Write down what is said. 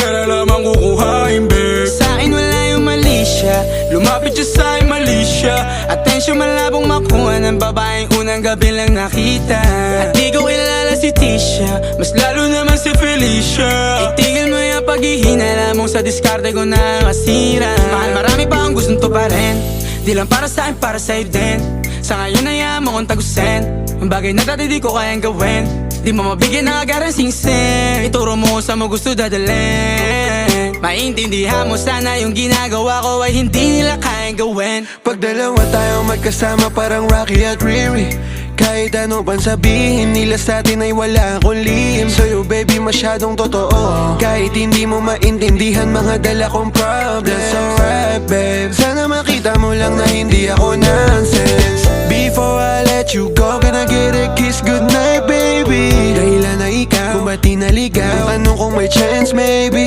pera lamang kukuhain, babe. Sa'kin wala yung mali siya, lumapit siya sa'kin mali siya. Atensyon malabong makuha ng babaeng unang gabi lang nakita. At di ko kilala si Tisha, mas lalo naman si Felicia. Itigil mo yung paghihinala mong sa diskarte ko na masira. Mahal, marami pa akong gustong tuparin, di lang para sa'kin, para sa'yo din. Sa ngayon ayaw mo kong tagusin ang bagay na dati di ko kayang gawin. Di mo mabigyan ng agarang singsing, ituro mo sa mo gusto dadalhin. Maintindihan mo sana yung ginagawa ko ay hindi nila kayang gawin. Pag dalawa tayong magkasama parang Rocky at Riri, kahit ano pang sabihin nila sa atin ay wala akong lihim. Sa'yo baby masyadong totoo, kahit hindi mo maintindihan mga dala kong problems. That's alright babe, sana makita mo lang na hindi ako nonsense. Before I let you go, can I get a kiss goodnight baby? Dahilan na ikaw, kung ba't di naligaw, tanong kung may chance maybe.